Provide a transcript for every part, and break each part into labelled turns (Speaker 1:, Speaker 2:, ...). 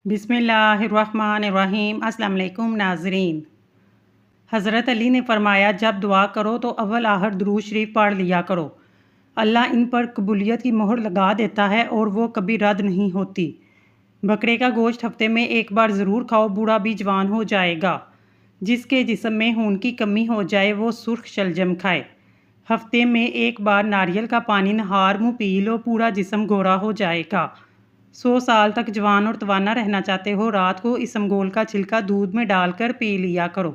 Speaker 1: बिस्मिल्लाहिर्रहमानिर्रहीम। अस्सलाम वालेकुम नाज़रीन। हज़रत अली ने फरमाया, जब दुआ करो तो अव्वल आखिर दुरूद शरीफ पढ़ लिया करो। अल्लाह इन पर कबूलियत की मोहर लगा देता है और वो कभी रद्द नहीं होती। बकरे का गोश्त हफ्ते में एक बार ज़रूर खाओ, बूढ़ा भी जवान हो जाएगा। जिसके जिस्म में खून की कमी हो जाए वो सुर्ख शलजम खाए। हफ्ते में एक बार नारियल का पानी नहार मुँह पी लो, पूरा जिस्म गोरा हो जाएगा। 100 साल तक जवान और तवाना रहना चाहते हो, रात को इसमगोल का छिलका दूध में डालकर पी लिया करो।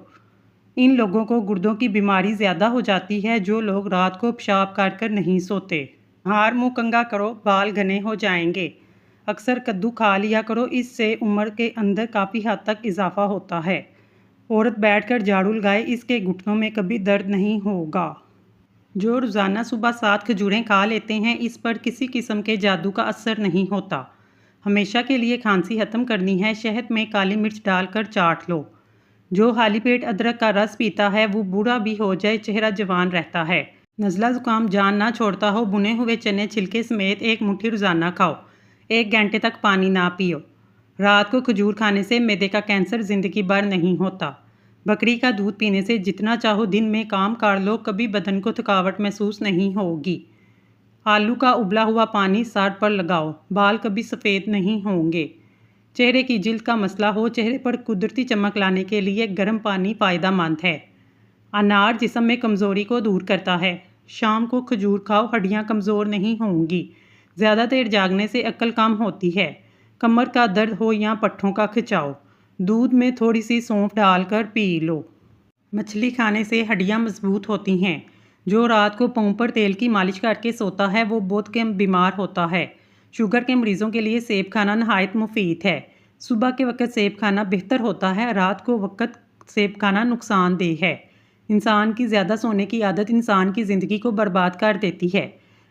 Speaker 1: इन लोगों को गुर्दों की बीमारी ज़्यादा हो जाती है, जो लोग रात को पेशाब कर नहीं सोते। हार मुँह कंगा करो, बाल घने हो जाएंगे। अक्सर कद्दू खा लिया करो, इससे उम्र के अंदर काफ़ी हद तक इजाफा होता है। औरत बैठकर झाड़ू लगाए, इसके घुटनों में कभी दर्द नहीं होगा। जो रोज़ाना सुबह 7 खजूरें खा लेते हैं, इस पर किसी किस्म के जादू का असर नहीं होता। हमेशा के लिए खांसी ख़त्म करनी है, शहद में काली मिर्च डालकर चाट लो। जो खाली पेट अदरक का रस पीता है वो बूढ़ा भी हो जाए, चेहरा जवान रहता है। नज़ला ज़ुकाम जान ना छोड़ता हो, बुने हुए चने छिलके समेत एक मुट्ठी रोज़ाना खाओ। 1 घंटे तक पानी ना पियो। रात को खजूर खाने से मैदे का कैंसर ज़िंदगी भर नहीं होता। बकरी का दूध पीने से जितना चाहो दिन में काम कर लो, कभी बदन को थकावट महसूस नहीं होगी। आलू का उबला हुआ पानी सर पर लगाओ, बाल कभी सफ़ेद नहीं होंगे। चेहरे की जिल्द का मसला हो, चेहरे पर कुदरती चमक लाने के लिए गर्म पानी फ़ायदेमंद है। अनार जिस्म में कमज़ोरी को दूर करता है। शाम को खजूर खाओ, हड्डियाँ कमज़ोर नहीं होंगी। ज़्यादा देर जागने से अक्ल कम होती है। कमर का दर्द हो या पट्ठों का खिंचाव, दूध में थोड़ी सी सौंफ डालकर पी लो। मछली खाने से हड्डियाँ मजबूत होती हैं। जो रात को पाँव पर तेल की मालिश करके सोता है वो बहुत कम बीमार होता है। शुगर के मरीजों के लिए सेब खाना नहायत मुफीद है। सुबह के वक्त सेब खाना बेहतर होता है, रात को वक्त सेब खाना नुकसानदेह है। इंसान की ज़्यादा सोने की आदत इंसान की ज़िंदगी को बर्बाद कर देती है।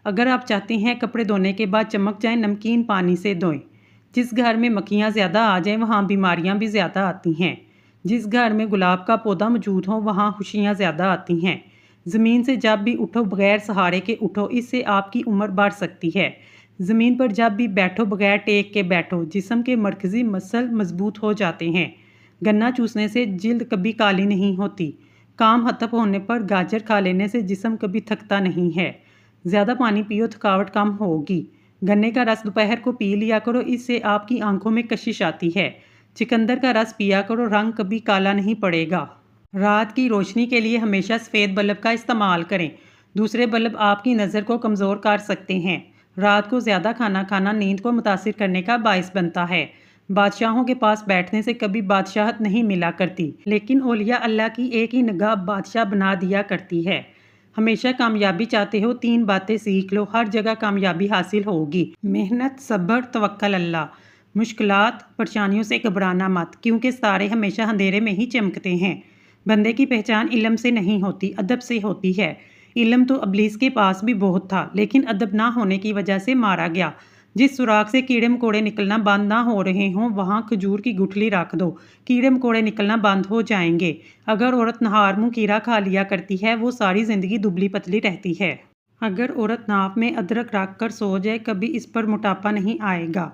Speaker 1: अगर आप चाहते हैं कपड़े धोने के बाद चमक जाएं, नमकीन पानी से धोएं। जिस घर में मक्खियाँ ज़्यादा आ जाएं वहाँ बीमारियाँ भी ज़्यादा आती हैं। जिस घर में गुलाब का पौधा मौजूद हो वहाँ खुशियाँ ज़्यादा आती हैं। ज़मीन से जब भी उठो बगैर सहारे के उठो, इससे आपकी उम्र बढ़ सकती है। ज़मीन पर जब भी बैठो बगैर टेक के बैठो, जिस्म के मरकज़ी मसल मजबूत हो जाते हैं। गन्ना चूसने से जिल्द कभी काली नहीं होती। काम खत्म होने पर गाजर खा लेने से जिस्म कभी थकता नहीं है। ज़्यादा पानी पियो, थकावट कम होगी। गन्ने का रस दोपहर को पी लिया करो, इससे आपकी आंखों में कशिश आती है। चिकंदर का रस पिया करो, रंग कभी काला नहीं पड़ेगा। रात की रोशनी के लिए हमेशा सफ़ेद बल्ब का इस्तेमाल करें। दूसरे बल्ब आपकी नज़र को कमज़ोर कर सकते हैं। रात को ज़्यादा खाना खाना नींद को मुतासिर करने का बायस बनता है। बादशाहों के पास बैठने से कभी बादशाहत नहीं मिला करती, लेकिन औलिया अल्लाह की एक ही निगाह बादशाह बना दिया करती है। हमेशा कामयाबी चाहते हो, 3 बातें सीख लो, हर जगह कामयाबी हासिल होगी। मेहनत, सब्र, तवक्कल अल्लाह। मुश्किलात परेशानियों से घबराना मत, क्योंकि सारे हमेशा अंधेरे में ही चमकते हैं। बंदे की पहचान इल्म से नहीं होती, अदब से होती है। इल्म तो इब्लीस के पास भी बहुत था, लेकिन अदब ना होने की वजह से मारा गया। जिस सुराख से कीड़े मकोड़े निकलना बंद ना हो रहे हों वहाँ खजूर की गुठली रख दो, कीड़े मकोड़े निकलना बंद हो जाएंगे। अगर औरत नहार मुँह कीड़ा खा लिया करती है वो सारी ज़िंदगी दुबली पतली रहती है। अगर औरत नाक में अदरक रख कर सो जाए, कभी इस पर मोटापा नहीं आएगा।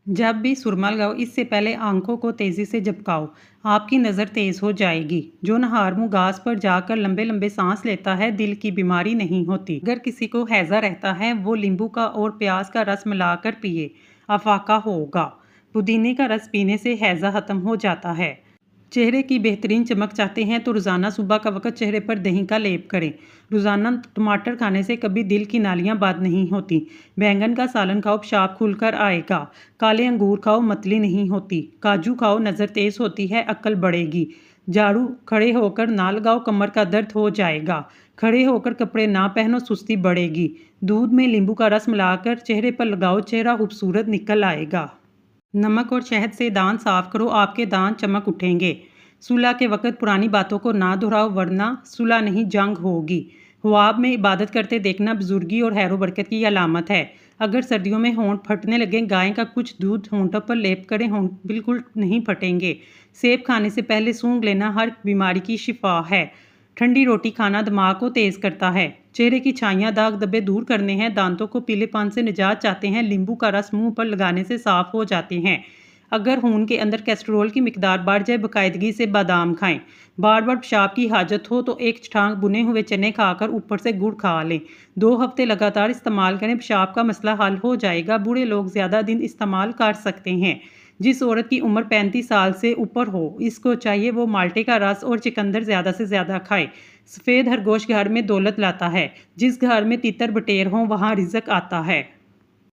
Speaker 1: जब भी सुरमा लगाओ, इससे पहले आंखों को तेज़ी से झपकाओ, आपकी नज़र तेज़ हो जाएगी। जो नहार मुँह घास पर जाकर लंबे लंबे सांस लेता है, दिल की बीमारी नहीं होती। अगर किसी को हैज़ा रहता है वो नींबू का और प्याज का रस मिलाकर पिए, अफाका होगा। पुदीने का रस पीने से हैज़ा ख़त्म हो जाता है। चेहरे की बेहतरीन चमक चाहते हैं तो रोज़ाना सुबह का वक्त चेहरे पर दही का लेप करें। रोज़ाना टमाटर खाने से कभी दिल की नालियाँ बंद नहीं होती। बैंगन का सालन खाओ, पेशाब खुलकर आएगा। काले अंगूर खाओ, मतली नहीं होती। काजू खाओ, नज़र तेज़ होती है, अक्ल बढ़ेगी। झाड़ू खड़े होकर ना लगाओ, कमर का दर्द हो जाएगा। खड़े होकर कपड़े ना पहनो, सुस्ती बढ़ेगी। दूध में नींबू का रस मिलाकर चेहरे पर लगाओ, चेहरा खूबसूरत निकल आएगा। नमक और शहद से दांत साफ करो, आपके दांत चमक उठेंगे। सुलह के वक्त पुरानी बातों को ना दोहराओ, वरना सुलह नहीं जंग होगी। ख्वाब में इबादत करते देखना बुजुर्गी और हैरो बरकत की अलामत है। अगर सर्दियों में होंठ फटने लगे, गाय का कुछ दूध होंठों पर लेप करें, होंठ बिल्कुल नहीं फटेंगे। सेब खाने से पहले सूंघ लेना हर बीमारी की शिफा है। ठंडी रोटी खाना दिमाग को तेज़ करता है। चेहरे की छाइयाँ दाग धब्बे दूर करने हैं, दांतों को पीलेपन से निजात चाहते हैं, नींबू का रस मुंह पर लगाने से साफ हो जाते हैं। अगर खून के अंदर कोलेस्ट्रॉल की मिकदार बढ़ जाए, बाकायदगी से बादाम खाएं। बार बार पेशाब की हाजत हो तो एक छटांग बुने हुए चने खाकर ऊपर से गुड़ खा लें। 2 हफ्ते लगातार इस्तेमाल करें, पेशाब का मसला हल हो जाएगा। बूढ़े लोग ज़्यादा दिन इस्तेमाल कर सकते हैं। जिस औरत की उम्र 35 साल से ऊपर हो, इसको चाहिए वो माल्टे का रस और चुकंदर ज़्यादा से ज़्यादा खाए। सफ़ेद खरगोश घर में दौलत लाता है। जिस घर में तितर बटेर हों वहाँ रिज़्क आता है।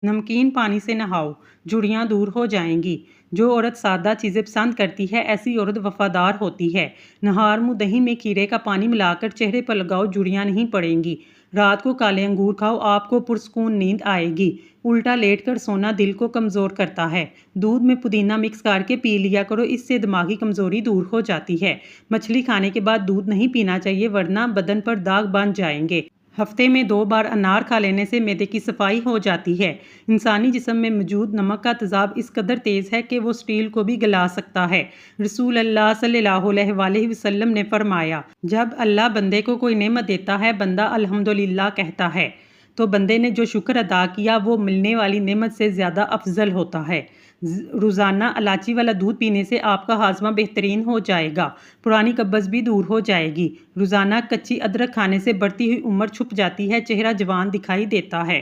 Speaker 1: नमकीन पानी से नहाओ, झुर्रियाँ दूर हो जाएंगी। जो औरत सादा चीज़ें पसंद करती है, ऐसी औरत वफादार होती है। नहार मुँह दही में खीरे का पानी मिलाकर चेहरे पर लगाओ, झुर्रियाँ नहीं पड़ेंगी। रात को काले अंगूर खाओ, आपको पुरसकून नींद आएगी। उल्टा लेट कर सोना दिल को कमज़ोर करता है। दूध में पुदीना मिक्स करके पी लिया करो, इससे दिमागी कमज़ोरी दूर हो जाती है। मछली खाने के बाद दूध नहीं पीना चाहिए, वरना बदन पर दाग बन जाएंगे। हफ्ते में 2 बार अनार खा लेने से मैदे की सफाई हो जाती है। इंसानी जिस्म में मौजूद नमक का तेज़ाब इस कदर तेज़ है कि वो स्टील को भी गला सकता है। रसूल अल्लाह सल्लल्लाहु अलैहि वसल्लम ने फरमाया, जब अल्लाह बंदे को कोई नेमत देता है, बंदा अल्हम्दुलिल्लाह कहता है, तो बंदे ने जो शुक्र अदा किया वो मिलने वाली नेमत से ज़्यादा अफजल होता है। रोज़ाना इलायची वाला दूध पीने से आपका हाजमा बेहतरीन हो जाएगा। पुरानी कब्ज़ भी दूर हो जाएगी। रोज़ाना कच्ची अदरक खाने से बढ़ती हुई उम्र छुप जाती है, चेहरा जवान दिखाई देता है।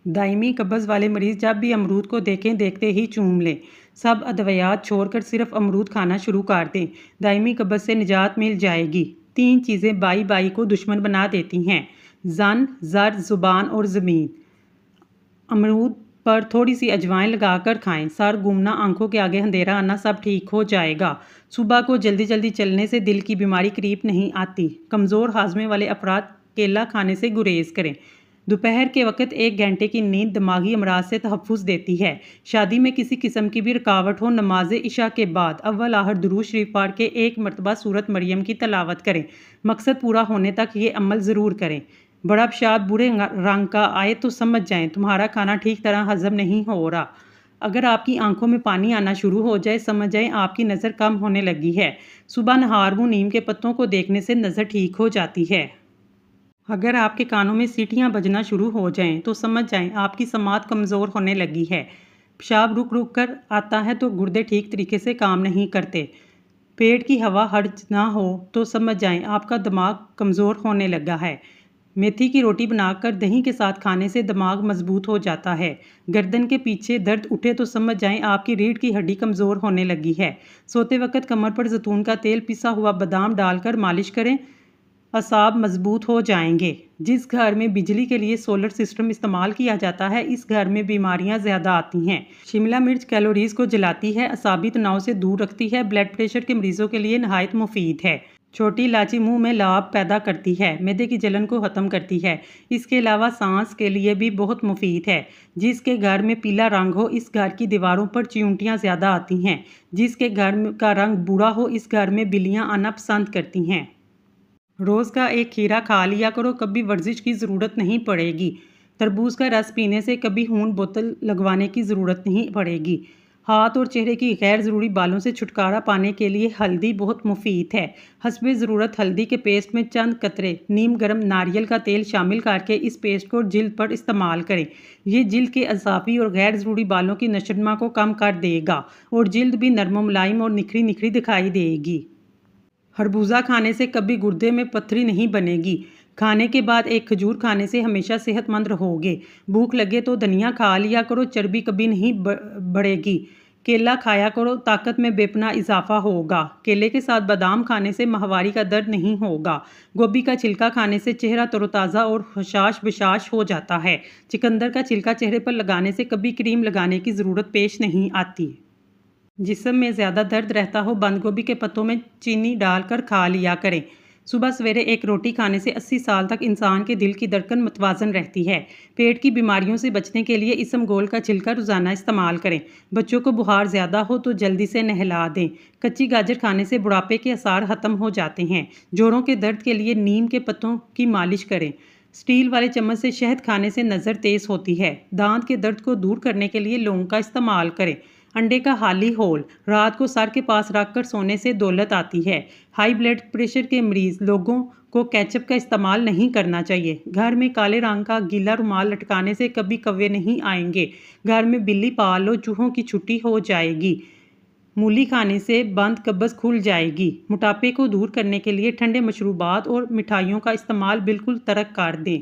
Speaker 1: दायमी कब्ज़ वाले मरीज़ जब भी अमरूद को देखें, देखते ही चूम लें। सब अद्वियात छोड़कर सिर्फ अमरूद खाना शुरू कर दें। दायमी कब्ज़ से निजात मिल जाएगी। 3 चीज़ें बाई बाई को दुश्मन बना देती हैं: जन, जर, ज़ुबान और ज़मीन। अमरूद पर थोड़ी सी अजवाइन लगाकर खाएं। सर घूमना, आंखों के आगे अंधेरा आना, सब ठीक हो जाएगा। सुबह को जल्दी जल्दी चलने से दिल की बीमारी करीब नहीं आती। कमज़ोर हाजमे वाले अफराद केला खाने से गुरेज करें। दोपहर के वक्त 1 घंटे की नींद दिमागी अमराज से तहफ़्फ़ुज़ देती है। शादी में किसी किस्म की भी रुकावट हो, नमाज इशा के बाद अव्वल आहर दुरूद शरीफ पढ़ के 1 मरतबा सूरत मरियम की तलावत करें। मकसद पूरा होने तक ये अमल ज़रूर करें। बड़ा पेशाब बुरे रंग का आए तो समझ जाएं तुम्हारा खाना ठीक तरह हजम नहीं हो रहा। अगर आपकी आंखों में पानी आना शुरू हो जाए, समझ जाएं आपकी नज़र कम होने लगी है। सुबह नहार मुँह नीम के पत्तों को देखने से नज़र ठीक हो जाती है। अगर आपके कानों में सीटियां बजना शुरू हो जाएं तो समझ जाएं आपकी समात कमज़ोर होने लगी है। पेशाब रुक रुक कर आता है तो गुर्दे ठीक तरीके से काम नहीं करते। पेट की हवा हर्ज ना हो तो समझ जाएं आपका दिमाग कमज़ोर होने लगा है। मेथी की रोटी बनाकर दही के साथ खाने से दिमाग मजबूत हो जाता है। गर्दन के पीछे दर्द उठे तो समझ जाएं आपकी रीढ़ की हड्डी कमज़ोर होने लगी है। सोते वक्त कमर पर जैतून का तेल, पिसा हुआ बादाम डालकर मालिश करें, असाब मजबूत हो जाएंगे। जिस घर में बिजली के लिए सोलर सिस्टम इस्तेमाल किया जाता है, इस घर में बीमारियां ज़्यादा आती हैं। शिमला मिर्च कैलोरीज को जलाती है, असाबी तनाव से दूर रखती है, ब्लड प्रेशर के मरीजों के लिए नहायत मुफीद है। छोटी इलायची मुंह में लाभ पैदा करती है, मैदे की जलन को ख़त्म करती है। इसके अलावा सांस के लिए भी बहुत मुफीद है। जिसके घर में पीला रंग हो, इस घर की दीवारों पर चींटियाँ ज़्यादा आती हैं। जिसके घर का रंग भूरा हो, इस घर में बिल्लियाँ आना पसंद करती हैं। रोज़ का 1 खीरा खा लिया करो, कभी वर्जिश की ज़रूरत नहीं पड़ेगी। तरबूज का रस पीने से कभी खून बोतल लगवाने की ज़रूरत नहीं पड़ेगी। हाथ और चेहरे की गैर ज़रूरी बालों से छुटकारा पाने के लिए हल्दी बहुत मुफीद है। हस्बे ज़रूरत हल्दी के पेस्ट में चंद कतरे नीम गर्म नारियल का तेल शामिल करके इस पेस्ट को जिल्द पर इस्तेमाल करें। ये जिल्द के अज़ाफ़ी और गैर ज़रूरी बालों की नशरमा को कम कर देगा और जिल्द भी नरम मुलायम और निखरी निखरी दिखाई देगी। खरबूजा खाने से कभी गुर्दे में पथरी नहीं बनेगी। खाने के बाद 1 खजूर खाने से हमेशा सेहतमंद रहोगे। भूख लगे तो धनिया खा लिया करो, चर्बी कभी नहीं बढ़ेगी। केला खाया करो, ताकत में बेपना इजाफा होगा। केले के साथ बादाम खाने से माहवारी का दर्द नहीं होगा। गोभी का छिलका खाने से चेहरा तरोताज़ा और हशाश बशाश हो जाता है। चुकंदर का छिलका चेहरे पर लगाने से कभी क्रीम लगाने की ज़रूरत पेश नहीं आती। जिस्म में ज़्यादा दर्द रहता हो, बंद गोभी के पत्तों में चीनी डालकर खा लिया करें। सुबह सवेरे 1 रोटी खाने से 80 साल तक इंसान के दिल की धड़कन मतवाजन रहती है। पेट की बीमारियों से बचने के लिए इसमगोल का छिलका रोज़ाना इस्तेमाल करें। बच्चों को बुखार ज़्यादा हो तो जल्दी से नहला दें। कच्ची गाजर खाने से बुढ़ापे के आसार ख़त्म हो जाते हैं। जोड़ों के दर्द के लिए नीम के पत्तों की मालिश करें। स्टील वाले चम्मच से शहद खाने से नज़र तेज़ होती है। दांत के दर्द को दूर करने के लिए लौंग का इस्तेमाल करें। अंडे का हाली होल रात को सर के पास रखकर सोने से दौलत आती है। हाई ब्लड प्रेशर के मरीज लोगों को केचप का इस्तेमाल नहीं करना चाहिए। घर में काले रंग का गीला रुमाल लटकाने से कभी कौवे नहीं आएंगे। घर में बिल्ली पाल लो, चूहों की छुट्टी हो जाएगी। मूली खाने से बंद कब्ज़ खुल जाएगी। मोटापे को दूर करने के लिए ठंडे मशरूबात और मिठाइयों का इस्तेमाल बिल्कुल तर्क कर दें।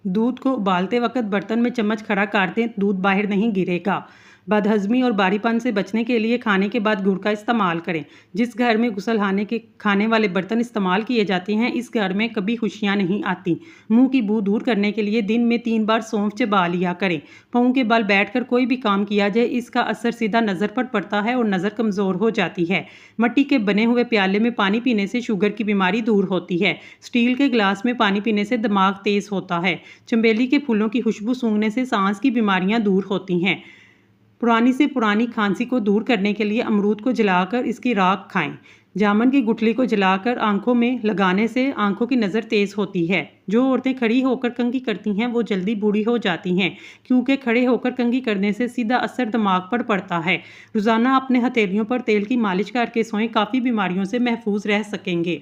Speaker 1: दूध को उबालते वक्त बर्तन में चम्मच खड़ा कर दें, दूध बाहर नहीं गिरेगा। बदहज़मी और बारीपन से बचने के लिए खाने के बाद गुड़ का इस्तेमाल करें। जिस घर में गुसलखाने के खाने वाले बर्तन इस्तेमाल किए जाते हैं, इस घर में कभी खुशियां नहीं आती। मुंह की बू दूर करने के लिए दिन में 3 बार सौंफ चबा लिया करें। पाँव के बल बैठकर कोई भी काम किया जाए, इसका असर सीधा नज़र पर पड़ता है और नज़र कमज़ोर हो जाती है। मिट्टी के बने हुए प्याले में पानी पीने से शुगर की बीमारी दूर होती है। स्टील के गिलास में पानी पीने से दिमाग तेज़ होता है। चमेली के फूलों की खुशबू सूंघने से सांस की बीमारियां दूर होती हैं। पुरानी से पुरानी खांसी को दूर करने के लिए अमरूद को जलाकर इसकी राख खाएं। जामुन की गुठली को जलाकर आंखों में लगाने से आंखों की नज़र तेज़ होती है। जो औरतें खड़ी होकर कंघी करती हैं वो जल्दी बूढ़ी हो जाती हैं, क्योंकि खड़े होकर कंघी करने से सीधा असर दिमाग पर पड़ता है। रोज़ाना अपने हथेलियों पर तेल की मालिश करके सोएं, काफ़ी बीमारियों से महफूज रह सकेंगे।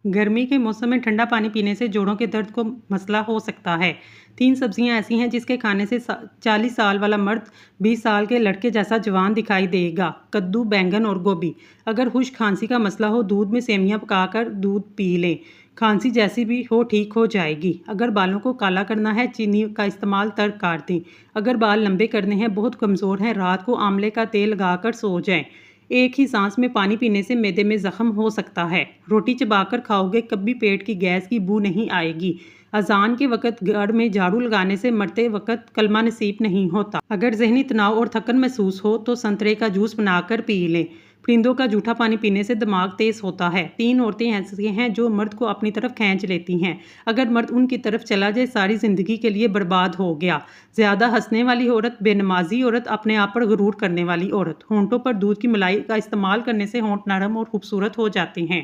Speaker 1: गर्मी के मौसम में ठंडा पानी पीने से जोड़ों के दर्द को मसला हो सकता है। 3 सब्जियां ऐसी हैं जिसके खाने से 40 साल वाला मर्द 20 साल के लड़के जैसा जवान दिखाई देगा। कद्दू, बैंगन और गोभी। अगर खुश्क खांसी का मसला हो, दूध में सेवइयां पकाकर दूध पी लें। खांसी जैसी भी हो ठीक हो जाएगी। अगर बालों को काला करना है, चीनी का इस्तेमाल तर्क कर दें। अगर बाल लंबे करने हैं, बहुत कमज़ोर हैं, रात को आंवले का तेल लगाकर सो जाएं। एक ही सांस में पानी पीने से मैदे में जख्म हो सकता है। रोटी चबाकर खाओगे, कभी पेट की गैस की बू नहीं आएगी। अजान के वक्त घर में झाड़ू लगाने से मरते वक्त कलमा नसीब नहीं होता। अगर जहनी तनाव और थकन महसूस हो तो संतरे का जूस बनाकर पी लें। परिंदों का जूठा पानी पीने से दिमाग तेज होता है। 3 औरतें ऐसी हैं जो मर्द को अपनी तरफ खींच लेती हैं। अगर मर्द उनकी तरफ चला जाए, सारी ज़िंदगी के लिए बर्बाद हो गया। ज़्यादा हंसने वाली औरत, बेनमाजी औरत, अपने आप पर गुरूर करने वाली औरत। होंठों पर दूध की मलाई का इस्तेमाल करने से होंठ नरम और खूबसूरत हो जाते हैं।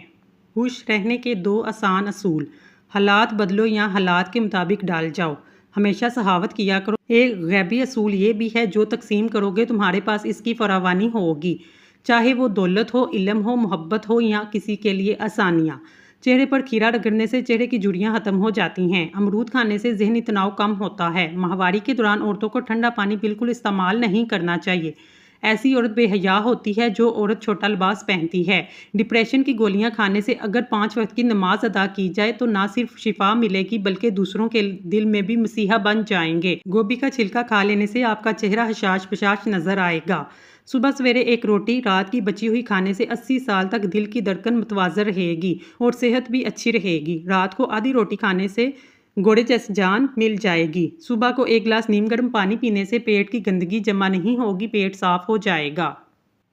Speaker 1: खुश रहने के 2 आसान असूल। हालात बदलो या हालात के मुताबिक डाल जाओ। हमेशा सहावत किया करो। एक गैबी असूल ये भी है, जो तकसीम करोगे तुम्हारे पास इसकी फरावानी होगी, चाहे वो दौलत हो, इल्म हो, मोहब्बत हो या किसी के लिए आसानियाँ। चेहरे पर खीरा रगड़ने से चेहरे की झुर्रियाँ ख़त्म हो जाती हैं। अमरूद खाने से जहनी तनाव कम होता है। माहवारी के दौरान औरतों को ठंडा पानी बिल्कुल इस्तेमाल नहीं करना चाहिए। ऐसी औरत बेहया होती है जो औरत छोटा लिबास पहनती है। डिप्रेशन की गोलियां खाने से अगर 5 वक्त की नमाज अदा की जाए तो ना सिर्फ शिफा मिलेगी, बल्कि दूसरों के दिल में भी मसीहा बन जाएंगे। गोभी का छिलका खा लेने से आपका चेहरा हशाश बशाश नजर आएगा। सुबह सवेरे एक रोटी रात की बची हुई खाने से 80 साल तक दिल की धड़कन मुतवाज़र रहेगी और सेहत भी अच्छी रहेगी। रात को आधी रोटी खाने से घोड़े जैसी जान मिल जाएगी। सुबह को 1 गिलास नीम गर्म पानी पीने से पेट की गंदगी जमा नहीं होगी, पेट साफ हो जाएगा।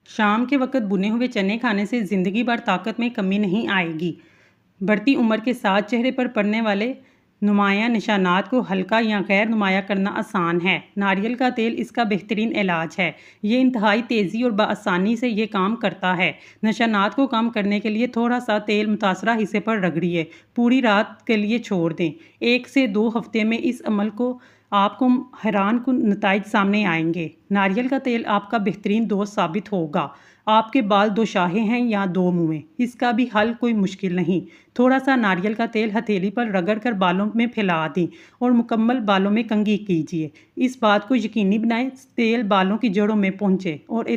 Speaker 1: शाम के वक्त भुने हुए चने खाने से ज़िंदगी भर ताकत में कमी नहीं आएगी। बढ़ती उम्र के साथ चेहरे पर पड़ने वाले नुमाया निशानात को हल्का या गैर नुमाया करना आसान है। नारियल का तेल इसका बेहतरीन इलाज है। ये इंतहाई तेज़ी और बआसानी से ये काम करता है। निशानात को कम करने के लिए थोड़ा सा तेल मुतासरा हिस्से पर रगड़िए, पूरी रात के लिए छोड़ दें। 1 से 2 हफ्ते में इस अमल को आपको हैरान कुन नताइज सामने आएंगे। नारियल का तेल आपका बेहतरीन दोस्त साबित होगा। आपके बाल 2 शाहे हैं या 2 मुँह, इसका भी हल कोई मुश्किल नहीं। थोड़ा सा नारियल का तेल हथेली पर रगड़ कर बालों में फैला दें और मुकम्मल बालों में कंघी कीजिए। इस बात को यकीनी बनाएं तेल बालों की जड़ों में पहुँचे और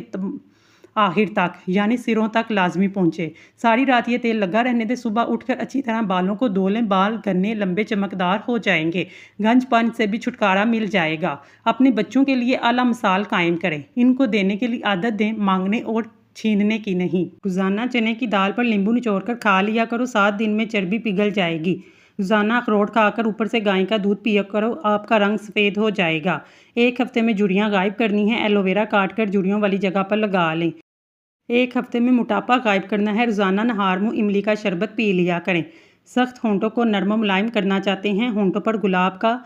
Speaker 1: आखिर तक यानी सिरों तक लाजमी पहुँचे। सारी रात ये तेल लगा रहने दे। सुबह उठकर अच्छी तरह बालों को धो लें। बाल घने लंबे चमकदार हो जाएंगे। गंजपन से भी छुटकारा मिल जाएगा। अपने बच्चों के लिए आला मिसाल कायम करें। इनको देने के लिए आदत दें, मांगने और छीनने की नहीं। रोजाना चने की दाल पर नींबू निचोड़कर खा लिया करो, 7 दिन में चर्बी पिघल जाएगी। रोजाना अखरोट खाकर ऊपर से गाय का दूध पिया करो, आपका रंग सफ़ेद हो जाएगा। 1 हफ्ते में झुर्रियाँ गायब करनी है, एलोवेरा काट कर झुर्रियों वाली जगह पर लगा लें। 1 हफ्ते में मोटापा गायब करना है, रोजाना नहार मुँह इमली का शरबत पी लिया करें। सख्त होंठों को नरम मुलायम करना चाहते हैं, होंठों पर गुलाब का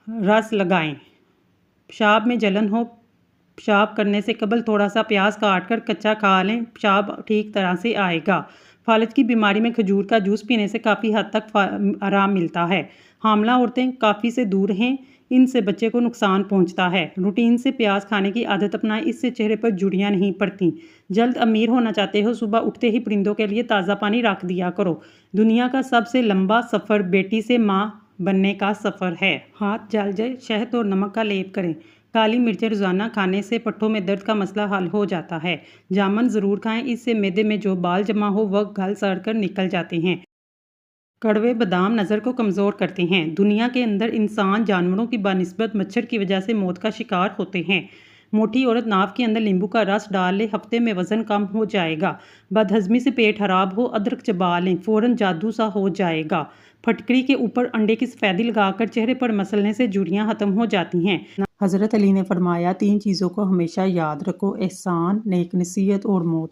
Speaker 1: रस लगाएं। पेशाब में जलन हो, पेशाब करने से कबल थोड़ा सा प्याज काट कर कच्चा खा लें, पेशाब ठीक तरह से आएगा। फालज की बीमारी में खजूर का जूस पीने से काफ़ी हद तक आराम मिलता है। हामला औरतें काफ़ी से दूर रहें, इनसे बच्चे को नुकसान पहुंचता है। रूटीन से प्याज खाने की आदत अपनाएं, इससे चेहरे पर झुर्रियाँ नहीं पड़ती। जल्द अमीर होना चाहते हो, सुबह उठते ही परिंदों के लिए ताज़ा पानी रख दिया करो। दुनिया का सबसे लंबा सफ़र बेटी से माँ बनने का सफ़र है। हाथ जल जाए, शहद और नमक का लेप करें। काली मिर्चें रोज़ाना खाने से पट्ठों में दर्द का मसला हल हो जाता है। जामुन ज़रूर खाएं, इससे मैदे में जो बाल जमा हो वह गल सड़ कर निकल जाते हैं। कड़वे बादाम नज़र को कमज़ोर करते हैं। दुनिया के अंदर इंसान जानवरों की बानिस्बत मच्छर की वजह से मौत का शिकार होते हैं। मोटी औरत नाव के अंदर नींबू का रस डाल ले, हफ्ते में वज़न कम हो जाएगा। बदहज़मी से पेट खराब हो, अदरक चबा लें, फ़ौरन जादू सा हो जाएगा। फटकड़ी के ऊपर अंडे की सफ़ेदी लगाकर चेहरे पर मसलने से झुर्रियाँ ख़त्म हो जाती हैं। हज़रत अली ने फरमाया, 3 चीज़ों को हमेशा याद रखो, एहसान, नेक नसीहत और मौत।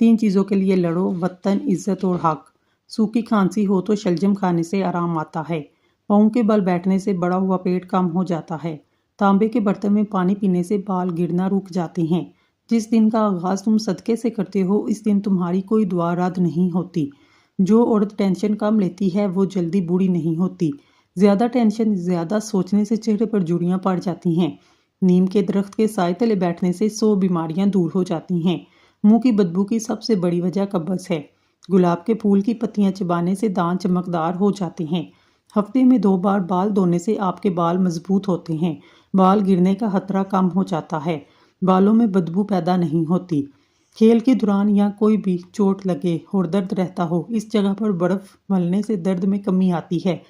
Speaker 1: 3 चीज़ों के लिए लड़ो, वतन, इज़्ज़त और हक़। सूखी खांसी हो तो शलजम खाने से आराम आता है। पाँव के बल बैठने से बड़ा हुआ पेट कम हो जाता है। तांबे के बर्तन में पानी पीने से बाल गिरना रुक जाते हैं। जिस दिन का आगाज़ तुम सदक़े से करते हो, इस दिन तुम्हारी कोई दुआ रद्द नहीं होती। जो औरत टेंशन कम लेती है वो जल्दी बूढ़ी नहीं होती। ज़्यादा टेंशन, ज़्यादा सोचने से चेहरे पर झुर्रियाँ पड़ जाती हैं। नीम के दरख्त के साए तले बैठने से 100 बीमारियाँ दूर हो जाती हैं। मुँह की बदबू की सबसे बड़ी वजह कब्ज़ है। गुलाब के फूल की पत्तियां चबाने से दांत चमकदार हो जाते हैं। हफ्ते में 2 बार बाल धोने से आपके बाल मजबूत होते हैं। बाल गिरने का खतरा कम हो जाता है। बालों में बदबू पैदा नहीं होती। खेल के दौरान या कोई भी चोट लगे और दर्द रहता हो, इस जगह पर बर्फ़ मलने से दर्द में कमी आती है।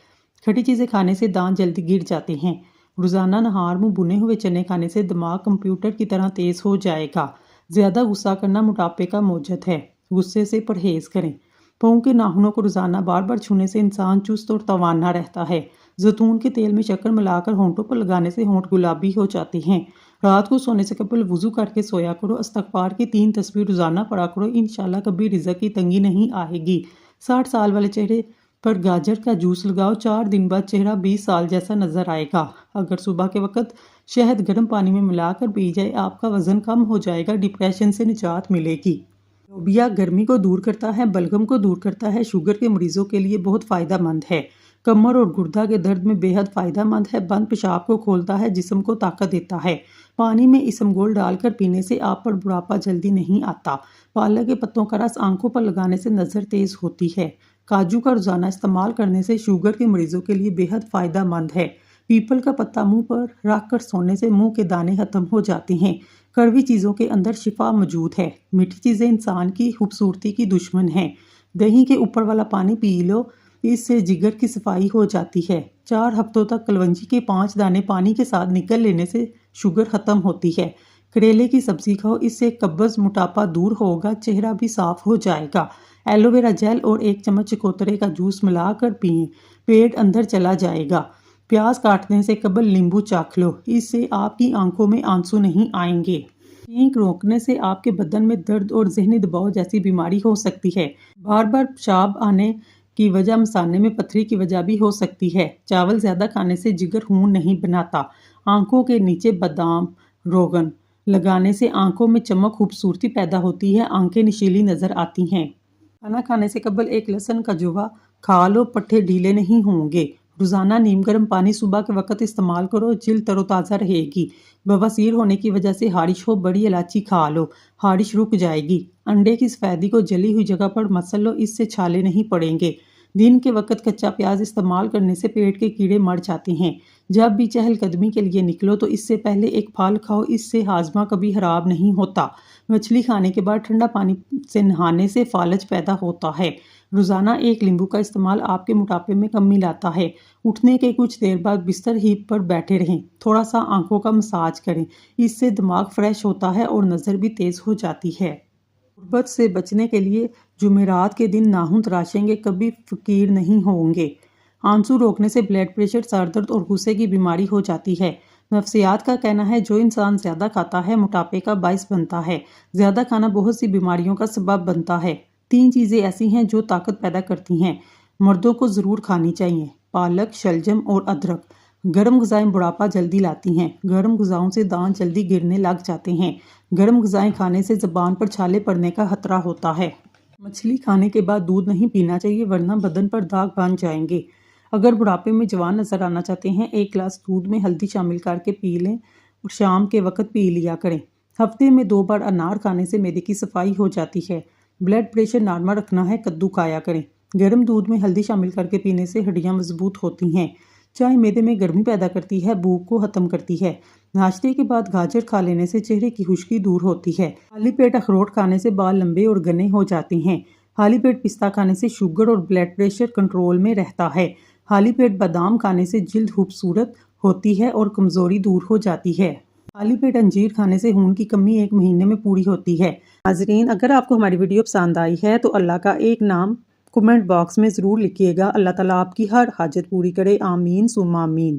Speaker 1: खटी चीज़ें खाने से दांत जल्दी गिर जाते हैं। रोज़ाना नहार मुँह भुने हुए चने खाने से दिमाग कंप्यूटर की तरह तेज़ हो जाएगा। ज़्यादा गुस्सा करना मोटापे का मौजद है। गुस्से से परहेज़ करें। पाँव के नाखूनों को रोज़ाना बार बार छूने से इंसान चुस्त और तवाना रहता है। जैतून के तेल में शक्कर मिलाकर होंठों पर लगाने से होंठ गुलाबी हो जाते हैं। रात को सोने से कबल वुज़ू करके सोया करो। इस्तग़फ़ार की 3 तस्बीह रोज़ाना पढ़ा करो। इंशाल्लाह कभी रिज़्क़ की तंगी नहीं आएगी। 60 साल वाले चेहरे पर गाजर का जूस लगाओ, 4 दिन बाद चेहरा 20 साल जैसा नज़र आएगा। अगर सुबह के वक्त शहद गर्म पानी में मिलाकर पी जाए, आपका वज़न कम हो जाएगा, डिप्रेशन से निजात मिलेगी। लोबिया गर्मी को दूर करता है, बलगम को दूर करता है, शुगर के मरीजों के लिए बहुत फ़ायदेमंद है। कमर और गुर्दा के दर्द में बेहद फ़ायदेमंद है। बंद पेशाब को खोलता है, जिस्म को ताकत देता है। पानी में इसबगोल डालकर पीने से आप पर बुढ़ापा जल्दी नहीं आता। पालक के पत्तों का रस आंखों पर लगाने से नज़र तेज़ होती है। काजू का रोज़ाना इस्तेमाल करने से शुगर के मरीजों के लिए बेहद फ़ायदेमंद है। पीपल का पत्ता मुंह पर रख कर सोने से मुंह के दाने खत्म हो जाते हैं। कड़वी चीज़ों के अंदर शिफा मौजूद है। मीठी चीज़ें इंसान की खूबसूरती की दुश्मन हैं। दही के ऊपर वाला पानी पी लो, इससे जिगर की सफाई हो जाती है। 4 हफ्तों तक कलवंजी के 5 दाने पानी के साथ निकल लेने से शुगर ख़त्म होती है। करेले की सब्ज़ी खाओ, इससे कब्ज़ मोटापा दूर होगा, चेहरा भी साफ़ हो जाएगा। एलोवेरा जेल और 1 चम्मच चकोतरे का जूस मिलाकर पिएं, पेट अंदर चला जाएगा। प्याज काटने से कबल नींबू चाख लो, इससे आपकी आंखों में आंसू नहीं आएंगे। छींक रोकने से आपके बदन में दर्द और जहनी दबाव जैसी बीमारी हो सकती है। बार बार पेशाब आने की वजह मसाने में पथरी की वजह भी हो सकती है। चावल ज़्यादा खाने से जिगर खून नहीं बनाता। आंखों के नीचे बादाम रोगन लगाने से आंखों में चमक खूबसूरती पैदा होती है, आंखें नशीली नज़र आती हैं। खाना खाने से कबल 1 लहसुन का जुवा खा लो, पट्ठे ढीले नहीं होंगे। रोज़ाना नीम गर्म पानी सुबह के वक्त इस्तेमाल करो, जिल्द तरोताज़ा रहेगी। बवासीर होने की वजह से हारिश हो, बड़ी इलायची खा लो, हारिश रुक जाएगी। अंडे की सफ़ेदी को जली हुई जगह पर मसल लो, इससे छाले नहीं पड़ेंगे। दिन के वक्त कच्चा प्याज इस्तेमाल करने से पेट के कीड़े मर जाते हैं। जब भी चहलकदमी के लिए निकलो तो इससे पहले एक फल खाओ, इससे हाजमा कभी खराब नहीं होता। मछली खाने के बाद ठंडा पानी से नहाने से फालज पैदा होता है। रोज़ाना 1 नींबू का इस्तेमाल आपके मोटापे में कमी लाता है। उठने के कुछ देर बाद बिस्तर ही पर बैठे रहें, थोड़ा सा आंखों का मसाज करें, इससे दिमाग फ्रेश होता है और नज़र भी तेज़ हो जाती है। गुर्बत से बचने के लिए जुमेरात के दिन नाखून तराशेंगे, कभी फ़कीर नहीं होंगे। आंसू रोकने से ब्लड प्रेशर, सर दर्द और गुस्से की बीमारी हो जाती है। नफ्सियात का कहना है जो इंसान ज़्यादा खाता है मोटापे का बाइस बनता है। ज़्यादा खाना बहुत सी बीमारियों का सबब बनता है। 3 चीज़ें ऐसी हैं जो ताकत पैदा करती हैं, मर्दों को ज़रूर खानी चाहिए: पालक, शलजम और अदरक। गर्म ग़िज़ाएँ बुढ़ापा जल्दी लाती हैं। गर्म ग़िज़ाओं से दांत जल्दी गिरने लग जाते हैं। गर्म ग़िज़ाएँ खाने से ज़बान पर छाले पड़ने का खतरा होता है। मछली खाने के बाद दूध नहीं पीना चाहिए, वरना बदन पर दाग बन जाएंगे। अगर बुढ़ापे में जवान नज़र आना चाहते हैं, 1 गिलास दूध में हल्दी शामिल करके पी लें और शाम के वक्त पी लिया करें। हफ्ते में 2 बार अनार खाने से मैदे की सफाई हो जाती है। ब्लड प्रेशर नॉर्मल रखना है, कद्दू खाया करें। गर्म दूध में हल्दी शामिल करके पीने से हड्डियाँ मजबूत होती हैं। चाय मैदे में गर्मी पैदा करती है, भूख को ख़त्म करती है। नाश्ते के बाद गाजर खा लेने से चेहरे की खुश्की दूर होती है। खाली पेट अखरोट खाने से बाल लंबे और घने हो जाते हैं। खाली पेट पिस्ता खाने से शुगर और ब्लड प्रेशर कंट्रोल में रहता है। खाली पेट बादाम खाने से जिल्द खूबसूरत होती है और कमज़ोरी दूर हो जाती है। खाली पेट अंजीर खाने से खून की कमी 1 महीने में पूरी होती है। नाज़रीन, अगर आपको हमारी वीडियो पसंद आई है तो अल्लाह का एक नाम कमेंट बॉक्स में ज़रूर लिखिएगा। अल्लाह ताला आपकी हर हाजत पूरी करे। आमीन सुम्मा आमीन।